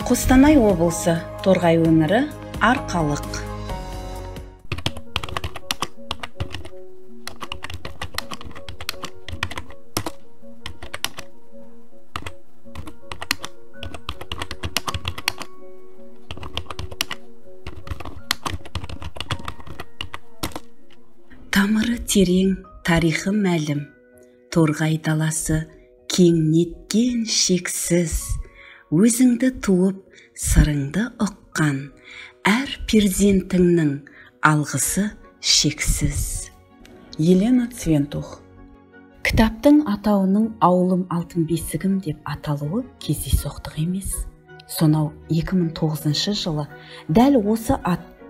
Қостанай облысы, Торғай өңірі, Арқалық. Тамыры терең, тарихы мәлім, Торғай даласы кең неткен шексіз, өзіңді туып, сырыңды ұққан, әр перзентіңнің алғысы шексіз. Елена Цвентух. Кітаптың атауының «Ауылым алтын бесігім» деп аталуы кездейсоқтық емес. Сонау 2009 жылы дәл осы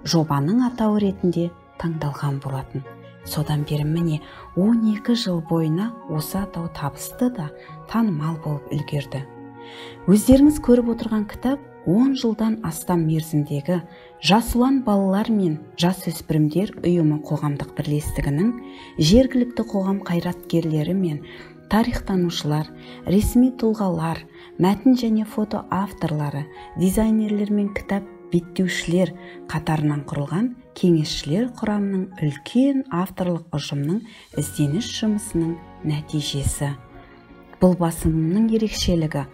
жобаның атауы ретінде таңдалған болатын. Содан бері міне 12 жыл бойына осы атау табысты да танымал болып үлгерді. Өздеріңіз көріп отырған кітап 10 жылдан астам мерзімдегі Жас ұлан балалар мен жасөспірімдер ұйымы қоғамдық бірлестігінің жергілікті қоғам қайраткерлері мен тарихтанушылар, ресми тұлғалар, мәтін және фото авторлары, дизайнерлер мен кітап беттеушілер қатарынан құрылған кеңесшілер құрамының үлкен авторлық ұжымның ізденіс жұмысының нәтижесі. Бұл басылымның ерекшелігі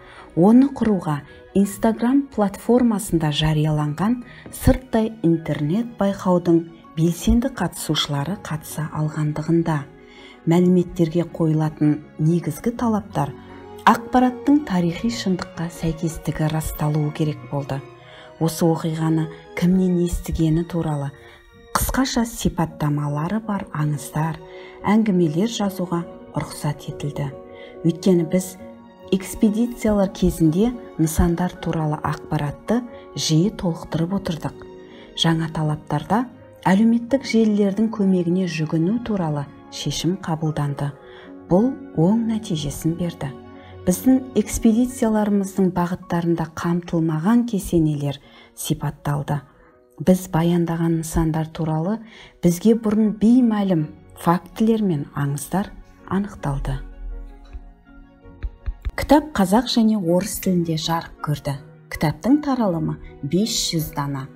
оны құруға Instagram платформасында жарияланған сырттай интернет байқаудың белсенді қатысушылары қатыса алғандығында. Мәліметтерге қойылатын негізгі талаптар ақпараттың тарихи шындыққа сәйкестігі расталуы керек болды. Осы оқиғаны кімнен естігені туралы қысқаша сипаттамалары бар аңыздар, әңгімелер жазуға рұқсат етілді. Өйткені біз экспедициялар кезінде нысандар туралы ақпаратты жиі толықтырып отырдық. Жаңа талаптарда әлеуметтік желілердің көмегіне жүгіну туралы шешім қабылданды. Бұл оң нәтижесін берді. Біздің экспедицияларымыздың бағыттарында қамтылмаған кесенелер сипатталды. Біз баяндаған нысандар туралы бізге бұрын беймәлім фактілер мен аңыздар анықталды. Кітап қазақ және орыс тілінде жарық көрді. Кітаптың таралымы 500 дана.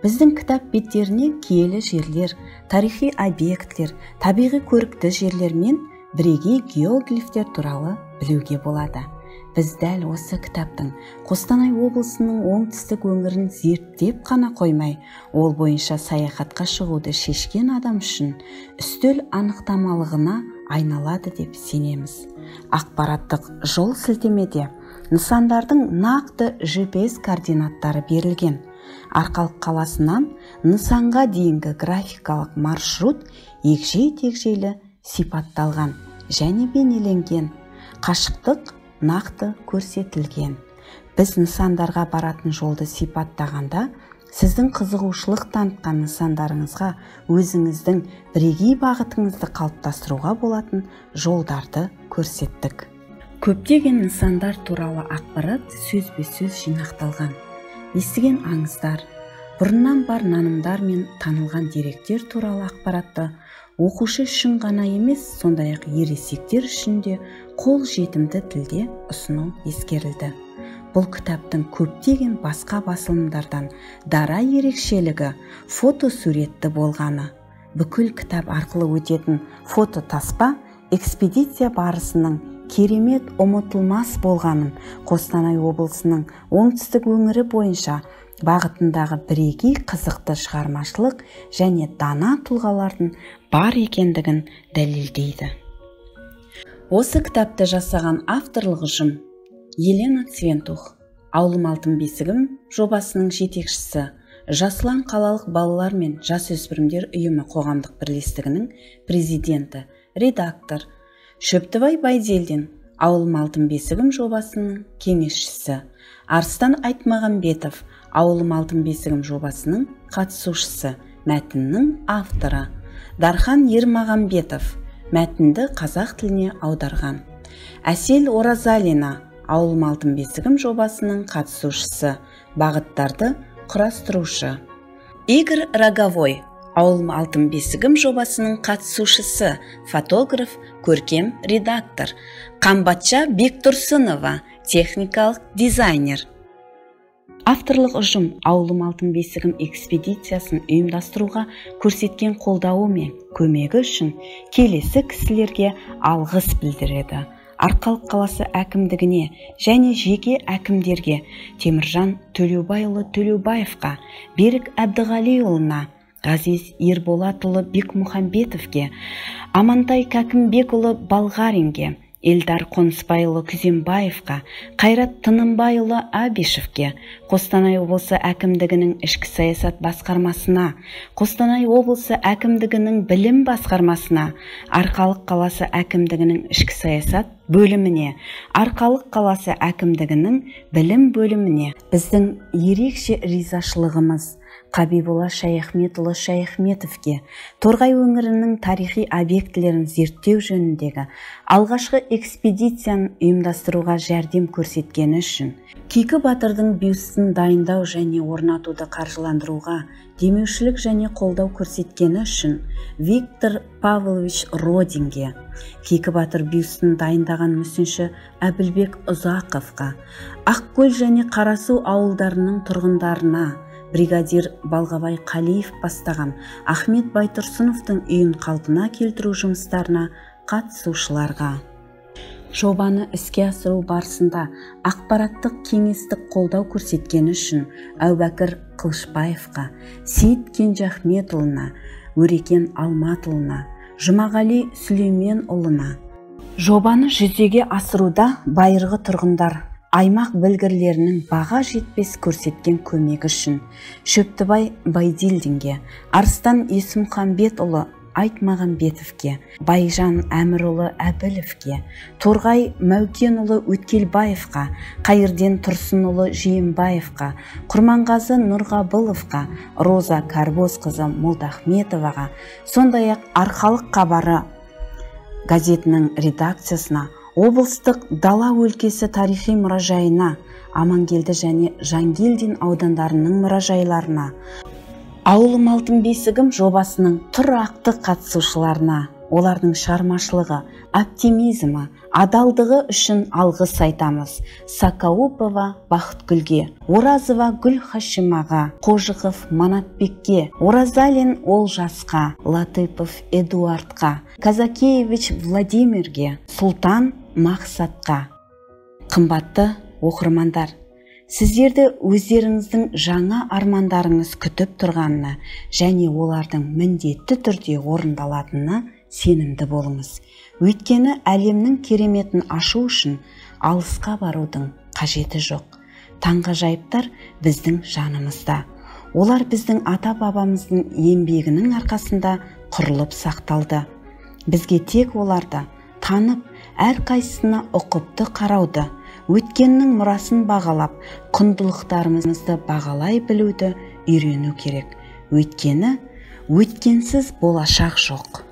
Біздің кітап беттеріне киелі жерлер, тарихи объекттер, табиғи көрікті жерлер мен бірегей геоглифтер туралы білуге болады. Біз дәл осы кітаптың Қостанай облысының оңтүстік өңірін зерттеп қана қоймай, ол бойынша саяхатқа шығуды шешкен адам үшін үстел анықтамалығына айналады деп сенеміз. Ақпараттық жол сілтемеде нысандардың нақты GPS координаттары берілген. Арқалық қаласынан нысанға дейінгі графикалық маршрут егжей-тегжейлі сипатталған және бейнеленген. Қашықтық нақты көрсетілген. Біз нысандарға баратын жолды сипаттағанда, сіздің қызығушылық танытқан нысандарыңызға өзіңіздің бірегей бағытыңызды қалыптастыруға болатын жолдарды көрсеттік. Көптеген нысандар туралы ақпарат сөзбе-сөз жинақталған. Естіген аңыздар, бұрыннан бар нанымдар мен танылған деректер туралы ақпаратты оқушы үшін ғана емес, сондай-ақ ересектер үшін де қол жетімді тілде ұсыну ескерілді. Бұл кітаптың көптеген басқа басылымдардан дара ерекшелігі фотосуретті болғаны. Бүкіл кітап арқылы өтетін фототаспа экспедиция барысының керемет ұмытылмас болғанын, Қостанай облысының оңтүстік өңірі бойынша бағытындағы бірегей қызықты шығармашылық және дана тұлғалардың бар екендігін дәлелдейді. Осы кітапты жасаған авторлық ұжым Елена Цвентух, «Ауылым алтын бесігім» жобасының жетекшісі, Жас ұлан қалалық балалар мен жасөспірімдер ұйымы қоғамдық бірлестігінің президенті, редактор, Шөптібай Байдельдин, «Ауылым алтын бесігім» жобасының кеңесшісі, Арыстан Айтмағамбетов, «Ауылым алтын бесігім» жобасының қатысушысы, мәтіннің авторы, Дархан Ермағамбетов, мәтінді қазақ тіліне аударған, Әсел Оразалина, «Ауылым алтын бесігім» жобасының қатысушысы, бағыттарды құрастырушы, Игорь Роговой, «Ауылым алтын бесігім» жобасының қатысушысы, фотограф, көркем редактор, Қамбатша Бектұрсынова, техникалық дизайнер. Авторлық ұжым ауылым алтын бесігім экспедициясын ұйымдастыруға көрсеткен қолдауы мен көмегі үшін келесі кісілерге алғыс білдіреді. Арқалық қаласы әкімдігіне және жеке әкімдерге Теміржан Төлеубайұлы Төлеубаевқа, Берік Әбдіғалиұлына, Ғазиз Ерболатұлы Бекмұхамбетовке, Амантай Кәкімбекұлы Балғаринге, Эльдар Қонысбайұлы Күзембаевқа, Қайрат Тынымбайұлы Абишевке, Қостанай облысы әкімдігінің ішкі саясат басқармасына, Қостанай облысы әкімдігінің білім басқармасына, Арқалық қаласы әкімдігінің ішкі саясат бөліміне, Арқалық қаласы әкімдігінің білім бөліміне біздің ерекше ризашылығымыз. Қабиболла Шаяхметұлы Шаяхметовке, Торғай өңірінің тарихи объектілерін зерттеу жөніндегі алғашқы экспедицияны ұйымдастыруға жәрдем көрсеткені үшін, Кейкі батырдың бюстін дайындау және орнатуды қаржыландыруға демеушілік және қолдау көрсеткені үшін Виктор Павлович Родинге, Кейкі батыр бюстін дайындаған мүсінші Әбілбек Ұзақовқа, Ақкөл және Қарасу ауылдарының тұрғындарына, бригадир Балғабай Қалиев бастаған Ахмет Байтұрсыновтың үйін қалпына келтіру жұмыстарына қатысушыларға. Жобаны іске асыру барысында ақпараттық кеңестік қолдау көрсеткені үшін Әубәкір Қылышбаевқа, Сейіт Кенжахметұлына, Өрекен Алматұлына, Жұмағали Сүлейменұлына. Жобаны жүзеге асыруда байырғы тұрғындар аймақ білгірлерінің баға жетпес көрсеткен көмегі үшін Шөптібай Байдилдинге, Арыстан Есмұхамбетұлы Айтмағамбетовке, Байжан Әмірұлы Әбіловке, Торғай Мәукенұлы Өткелбаевқа, Қайырден Тұрсынұлы Жиенбаевқа, Құрманғазы Нұрғабыловқа, Роза Карбозқызы Молдахметоваға, сондай-ақ Арқалық хабары газетінің редакциясына, облыстық Дала өлкесі тарихи мұражайына, Амангелді және Жангелдин аудандарының мұражайларына, Ауылым алтын бесігім жобасының тұрақты қатысушыларына, олардың шығармашылығы, оптимизмі, адалдығы үшін алғыс айтамыз. Сакаупова Бақытгүлге, Оразова Гүл Хашимаға, Қожықов Манатбекке, Оразалин Олжасқа, Латыпов Эдуардқа, Казакевич Владимирге, Сұлтан Мақсатқа. Қымбатты оқырмандар, сіздерді өздеріңіздің жаңа армандарыңыз күтіп тұрғанына және олардың міндетті түрде орындалатынына сенімді болыңыз. Өйткені әлемнің кереметін ашу үшін алысқа барудың қажеті жоқ. Таңғажайыптар біздің жанымызда. Олар біздің ата-бабамыздың еңбегінің арқасында құрылып сақталды. Бізге тек оларды танып, әрқайсысына ұқыпты қарауды, өткеннің мұрасын бағалап, құндылықтарымызды бағалай білуді үйрену керек. Өйткені өткенсіз болашақ жоқ.